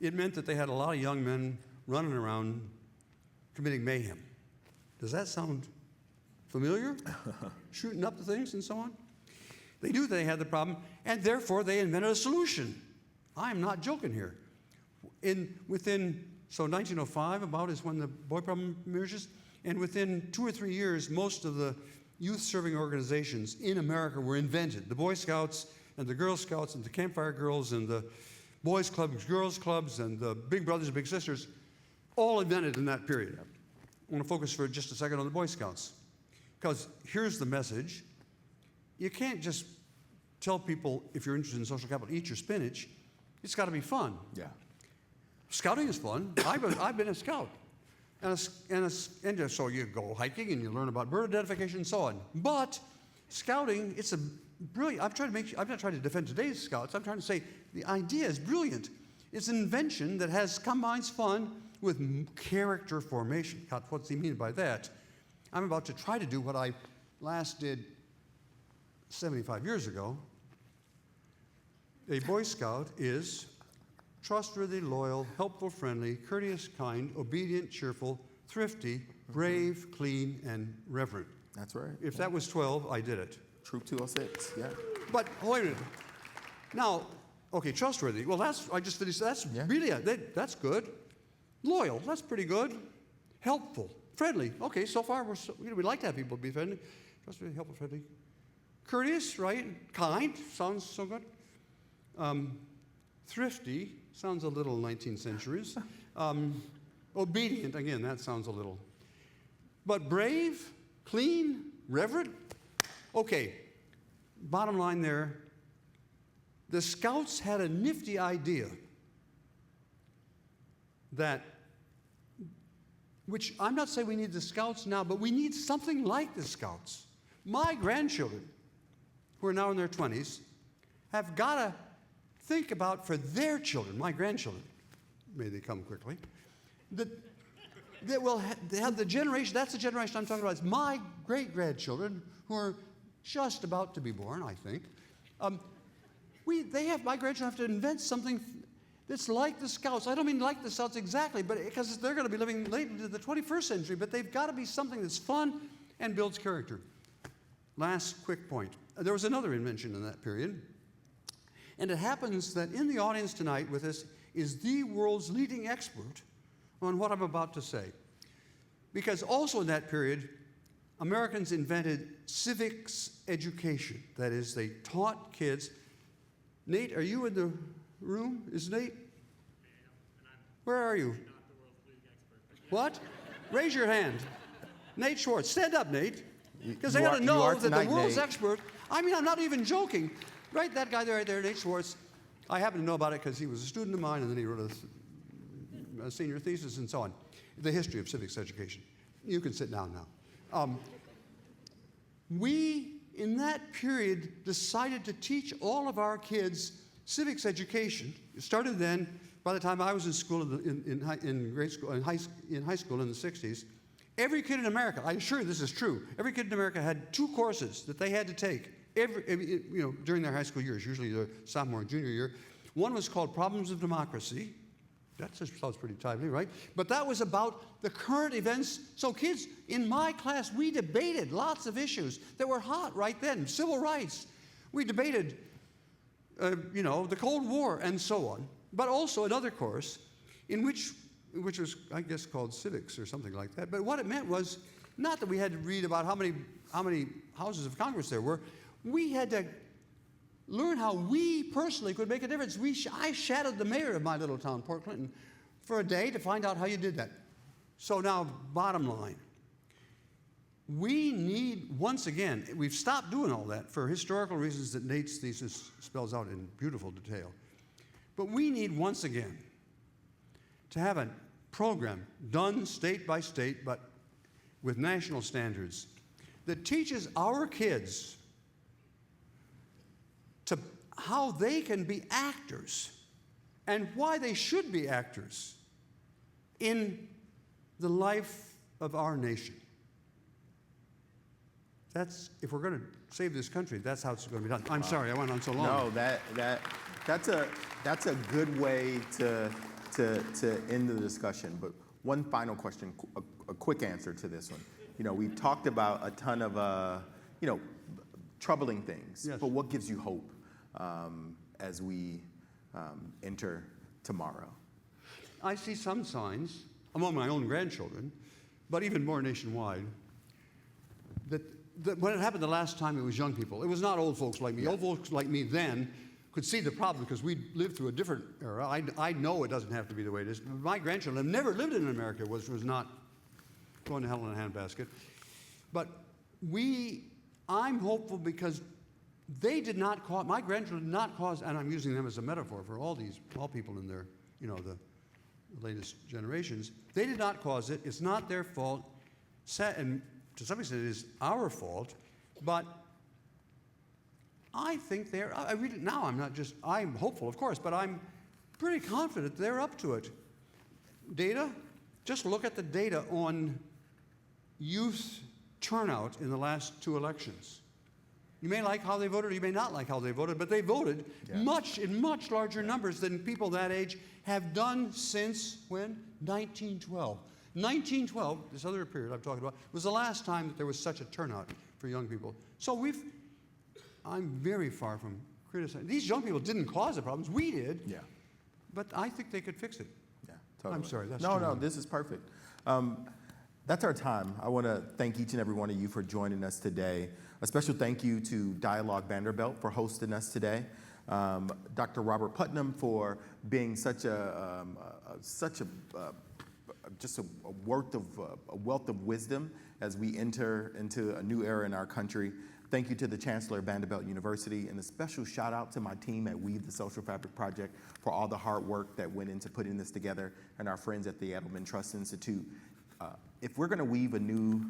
It meant that they had a lot of young men running around committing mayhem. Does that sound familiar? Shooting up the things and so on? They knew they had the problem, and therefore they invented a solution. I'm not joking here. So 1905 about is when the boy problem emerges, and within 2 or 3 years, most of the youth-serving organizations in America were invented. The Boy Scouts, and the Girl Scouts and the Campfire Girls and the Boys Clubs, Girls Clubs, and the Big Brothers and Big Sisters, all invented in that period. I want to focus for just a second on the Boy Scouts, because here's the message. You can't just tell people, if you're interested in social capital, eat your spinach. It's got to be fun. Yeah. Scouting is fun. I've been a scout. And so you go hiking and you learn about bird identification and so on. But scouting, it's a brilliant, I'm not trying to defend today's scouts. I'm trying to say the idea is brilliant. It's an invention that combines fun with character formation. What's he mean by that? I'm about to try to do what I last did 75 years ago. A Boy Scout is trustworthy, loyal, helpful, friendly, courteous, kind, obedient, cheerful, thrifty, brave, clean, and reverent. That's right. If that was 12, I did it. Troop 206, yeah. But wait a minute. Now, okay, trustworthy. Well, I just finished. That's really, that's good. Loyal, that's pretty good. Helpful, friendly. Okay, so far we like to have people be friendly. Trustworthy, helpful, friendly. Courteous, right? Kind, sounds so good. Thrifty, sounds a little 19th centuries. Obedient, again, that sounds a little. But brave, clean, reverent. Okay, bottom line there, the Scouts had a nifty idea which I'm not saying we need the Scouts now, but we need something like the Scouts. My grandchildren, who are now in their 20s, have got to think about for their children, my grandchildren, may they come quickly, that will have the generation, that's the generation I'm talking about, it's my great-grandchildren who are just about to be born, I think. My grandchildren have to invent something that's like the Scouts. I don't mean like the Scouts exactly, but because they're going to be living late into the 21st century, but they've got to be something that's fun and builds character. Last quick point. There was another invention in that period, and it happens that in the audience tonight with us is the world's leading expert on what I'm about to say. Because also in that period, Americans invented civics education. That is, they taught kids. Nate, are you in the room? Is Nate? Where are you? What? Raise your hand. Nate Schwartz. Stand up, Nate. Because they got to know that the world's expert. I mean, I'm not even joking. Right, that guy there, right there, Nate Schwartz. I happen to know about it because he was a student of mine, and then he wrote a senior thesis and so on. The history of civics education. You can sit down now. We, in that period, decided to teach all of our kids civics education. It started then. By the time I was in school, in grade school, in high school in the 60s, every kid in America, I'm sure this is true, every kid in America had 2 courses that they had to take during their high school years, usually their sophomore and junior year. One was called Problems of Democracy. That sounds pretty timely, right? But that was about the current events. So kids, in my class, we debated lots of issues that were hot right then. Civil rights. We debated, the Cold War and so on. But also another course which was, I guess, called civics or something like that. But what it meant was not that we had to read about how many houses of Congress there were. We had to learn how we personally could make a difference. I shadowed the mayor of my little town, Port Clinton, for a day to find out how you did that. So now, bottom line, we need, once again, we've stopped doing all that for historical reasons that Nate's thesis spells out in beautiful detail. But we need, once again, to have a program done state by state, but with national standards, that teaches our kids to how they can be actors and why they should be actors in the life of our nation. That's, if we're going to save this country, that's how it's going to be done. I'm sorry, I went on so long. No, that's a good way to end the discussion. But one final question, a quick answer to this one. We've talked about a ton of troubling things. Yes. But what gives you hope as we enter tomorrow? I see some signs among my own grandchildren, but even more nationwide, that when it happened the last time, it was young people. It was not old folks like me. Yeah. Old folks like me then could see the problem because we lived through a different era. I know it doesn't have to be the way it is. My grandchildren have never lived in America, was not going to hell in a handbasket. But I'm hopeful because they did not cause, my grandchildren did not cause, and I'm using them as a metaphor for all people in their, the latest generations. They did not cause it. It's not their fault. And to some extent, it is our fault. But I think I'm hopeful, of course, but I'm pretty confident they're up to it. Data, just look at the data on youth turnout in the last 2 elections. You may like how they voted, or you may not like how they voted, but they voted in much larger numbers than people that age have done since when? 1912. 1912, this other period I'm talking about, was the last time that there was such a turnout for young people. So I'm very far from criticizing. These young people didn't cause the problems, we did. Yeah. But I think they could fix it. Yeah, totally. I'm sorry, that's No, too long. this is perfect. That's our time. I want to thank each and every one of you for joining us today. A special thank you to Dialogue Vanderbilt for hosting us today. Dr. Robert Putnam for being such a wealth of wisdom as we enter into a new era in our country. Thank you to the Chancellor of Vanderbilt University, and a special shout out to my team at Weave the Social Fabric Project for all the hard work that went into putting this together, and our friends at the Edelman Trust Institute. If we're going to weave a new,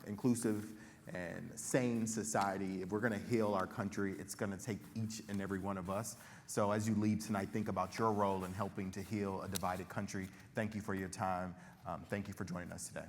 inclusive, and sane society, if we're going to heal our country, it's going to take each and every one of us. So as you leave tonight, think about your role in helping to heal a divided country. Thank you for your time. Thank you for joining us today.